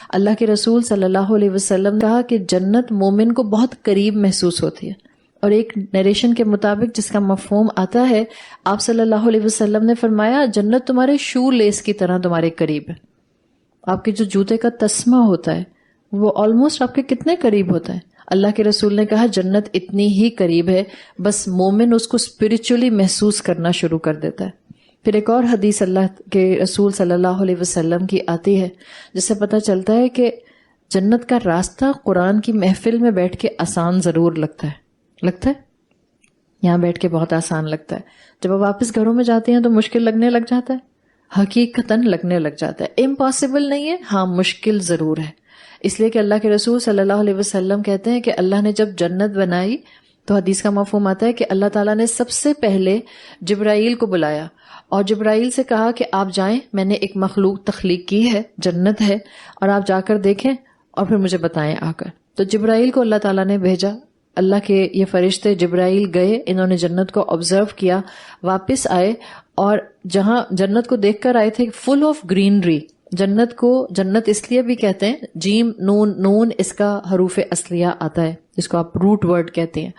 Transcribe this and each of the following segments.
اللہ کے رسول صلی اللہ علیہ وسلم نے کہا کہ جنت مومن کو بہت قریب محسوس ہوتی ہے، اور ایک نیریشن کے مطابق جس کا مفہوم آتا ہے، آپ صلی اللہ علیہ وسلم نے فرمایا جنت تمہارے شو لیس کی طرح تمہارے قریب ہے. آپ کے جو جوتے کا تسمہ ہوتا ہے وہ آلموسٹ آپ کے کتنے قریب ہوتا ہے. اللہ کے رسول نے کہا جنت اتنی ہی قریب ہے، بس مومن اس کو اسپرچولی محسوس کرنا شروع کر دیتا ہے. پھر ایک اور حدیث اللہ کے رسول صلی اللہ علیہ وسلم کی آتی ہے جس سے پتہ چلتا ہے کہ جنت کا راستہ قرآن کی محفل میں بیٹھ کے آسان ضرور لگتا ہے. یہاں بیٹھ کے بہت آسان لگتا ہے، جب آپ واپس گھروں میں جاتے ہیں تو مشکل لگنے لگ جاتا ہے، حقیقتاً لگنے لگ جاتا ہے. امپاسبل نہیں ہے، ہاں مشکل ضرور ہے. اس لیے کہ اللہ کے رسول صلی اللہ علیہ وسلم کہتے ہیں کہ اللہ نے جب جنت بنائی تو حدیث کا مفہوم آتا ہے کہ اللہ تعالیٰ نے سب سے پہلے جبرائیل کو بلایا اور جبرائیل سے کہا کہ آپ جائیں، میں نے ایک مخلوق تخلیق کی ہے، جنت ہے، اور آپ جا کر دیکھیں اور پھر مجھے بتائیں آ کر. تو جبرائیل کو اللہ تعالیٰ نے بھیجا. اللہ کے یہ فرشتے جبرائیل گئے، انہوں نے جنت کو آبزرو کیا، واپس آئے اور جہاں جنت کو دیکھ کر آئے تھے فل آف گرینری. جنت کو جنت اس لیے بھی کہتے ہیں، جیم نون نون اس کا حروف اصلیہ آتا ہے جس کو آپ روٹ ورڈ کہتے ہیں.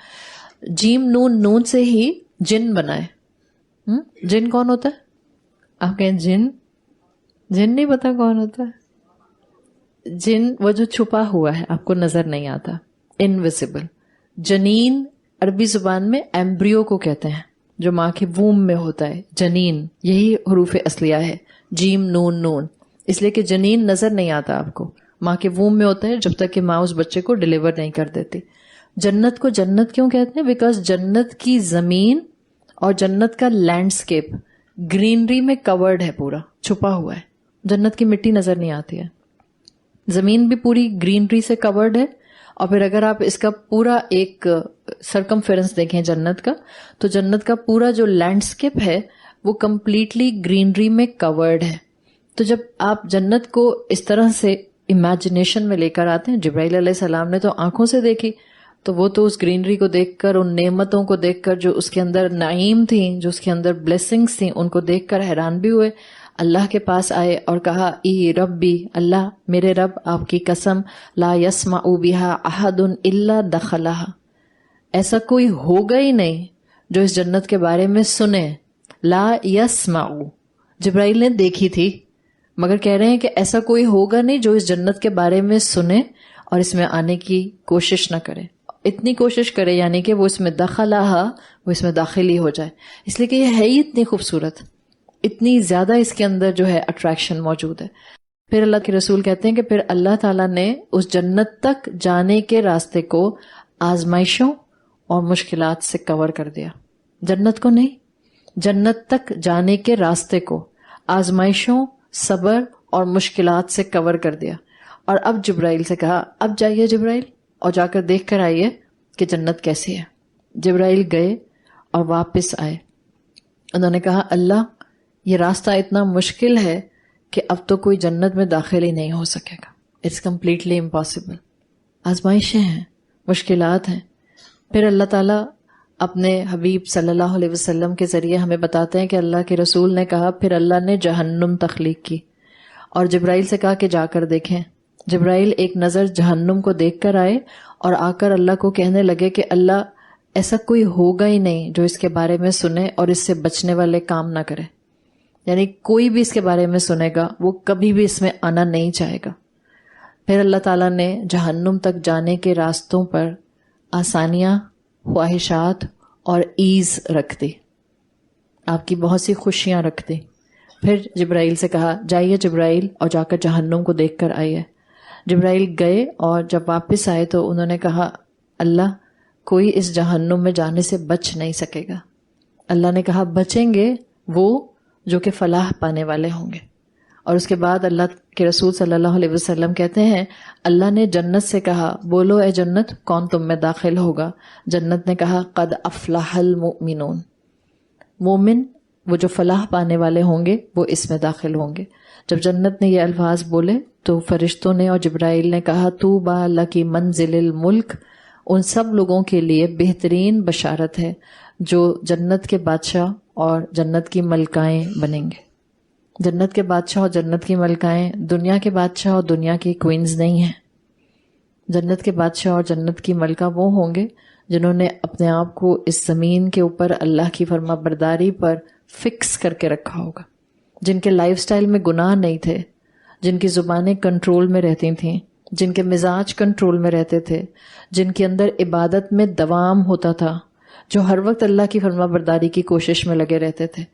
جیم نون نون سے ہی جن بنا ہے. جن کون ہوتا ہے؟ آپ کہیں جن نہیں پتا کون ہوتا ہے؟ جن وہ جو چھپا ہوا ہے، آپ کو نظر نہیں آتا، انویزیبل. جنین عربی زبان میں ایمبریو کو کہتے ہیں، جو ماں کے ووم میں ہوتا ہے، جنین. یہی حروف اصلیہ ہے، جیم نون نون. اس لیے کہ جنین نظر نہیں آتا آپ کو، ماں کے ووم میں ہوتا ہے جب تک کہ ماں اس بچے کو ڈیلیور نہیں کر دیتی. جنت کو جنت کیوں کہتے ہیں؟ بیکاز جنت کی زمین اور جنت کا لینڈسکیپ گرینری میں کورڈ ہے، پورا چھپا ہوا ہے. جنت کی مٹی نظر نہیں آتی ہے، زمین بھی پوری گرینری سے کورڈ ہے. اور پھر اگر آپ اس کا پورا ایک سرکمفیرنس دیکھیں جنت کا، تو جنت کا پورا جو لینڈسکیپ ہے وہ کمپلیٹلی گرینری میں کورڈ ہے. تو جب آپ جنت کو اس طرح سے امیجنیشن میں لے کر آتے ہیں، جبرائیل علیہ السلام نے تو آنکھوں سے دیکھی، تو وہ تو اس گرینری کو دیکھ کر، ان نعمتوں کو دیکھ کر جو اس کے اندر نعیم تھیں، جو اس کے اندر بلیسنگز تھیں، ان کو دیکھ کر حیران بھی ہوئے. اللہ کے پاس آئے اور کہا ای ربی، اللہ میرے رب آپ کی قسم، لا یسمع بہا احد الا دخلہا، ایسا کوئی ہوگا ہی نہیں جو اس جنت کے بارے میں سنے. لا یسمع، جبرائیل نے دیکھی تھی مگر کہہ رہے ہیں کہ ایسا کوئی ہوگا نہیں جو اس جنت کے بارے میں سنے اور اس میں آنے کی کوشش نہ کرے. اتنی کوشش کرے یعنی کہ وہ اس میں دخلہا، وہ اس میں داخل ہی ہو جائے، اس لیے کہ یہ ہے ہی اتنی خوبصورت، اتنی زیادہ اس کے اندر جو ہے اٹریکشن موجود ہے. پھر اللہ کے رسول کہتے ہیں کہ پھر اللہ تعالیٰ نے اس جنت تک جانے کے راستے کو آزمائشوں اور مشکلات سے کور کر دیا. جنت کو نہیں، جنت تک جانے کے راستے کو آزمائشوں، صبر اور مشکلات سے کور کر دیا. اور اب جبرائیل سے کہا اب جائیے جبرائیل اور جا کر دیکھ کر آئیے کہ جنت کیسی ہے. جبرائیل گئے اور واپس آئے. انہوں نے کہا اللہ یہ راستہ اتنا مشکل ہے کہ اب تو کوئی جنت میں داخل ہی نہیں ہو سکے گا. It's completely impossible. آزمائشیں ہیں، مشکلات ہیں. پھر اللہ تعالیٰ اپنے حبیب صلی اللہ علیہ وسلم کے ذریعے ہمیں بتاتے ہیں کہ اللہ کے رسول نے کہا پھر اللہ نے جہنم تخلیق کی اور جبرائیل سے کہا کہ جا کر دیکھیں. جبرائیل ایک نظر جہنم کو دیکھ کر آئے اور آ کر اللہ کو کہنے لگے کہ اللہ ایسا کوئی ہوگا ہی نہیں جو اس کے بارے میں سنے اور اس سے بچنے والے کام نہ کرے. یعنی کوئی بھی اس کے بارے میں سنے گا وہ کبھی بھی اس میں آنا نہیں چاہے گا. پھر اللہ تعالیٰ نے جہنم تک جانے کے راستوں پر آسانیاں، خواہشات اور ایز رکھ دی، آپ کی بہت سی خوشیاں رکھ دی. پھر جبرائیل سے کہا جائیے جبرائیل اور جا کر جہنم کو دیکھ کر آئیے. جبرائیل گئے اور جب واپس آئے تو انہوں نے کہا اللہ کوئی اس جہنم میں جانے سے بچ نہیں سکے گا. اللہ نے کہا بچیں گے وہ جو کہ فلاح پانے والے ہوں گے. اور اس کے بعد اللہ کے رسول صلی اللہ علیہ وسلم کہتے ہیں اللہ نے جنت سے کہا بولو اے جنت کون تم میں داخل ہوگا. جنت نے کہا قد افلح المؤمنون، مومن وہ جو فلاح پانے والے ہوں گے وہ اس میں داخل ہوں گے. جب جنت نے یہ الفاظ بولے تو فرشتوں نے اور جبرائیل نے کہا طوبی لکی منزل الملک، ان سب لوگوں کے لیے بہترین بشارت ہے جو جنت کے بادشاہ اور جنت کی ملکائیں بنیں گے. جنت کے بادشاہ اور جنت کی ملکائیں دنیا کے بادشاہ اور دنیا کی کوئنز نہیں ہیں. جنت کے بادشاہ اور جنت کی ملکہ وہ ہوں گے جنہوں نے اپنے آپ کو اس زمین کے اوپر اللہ کی فرما برداری پر فکس کر کے رکھا ہوگا، جن کے لائف سٹائل میں گناہ نہیں تھے، جن کی زبانیں کنٹرول میں رہتی تھیں، جن کے مزاج کنٹرول میں رہتے تھے، جن کے اندر عبادت میں دوام ہوتا تھا، جو ہر وقت اللہ کی فرما برداری کی کوشش میں لگے رہتے تھے.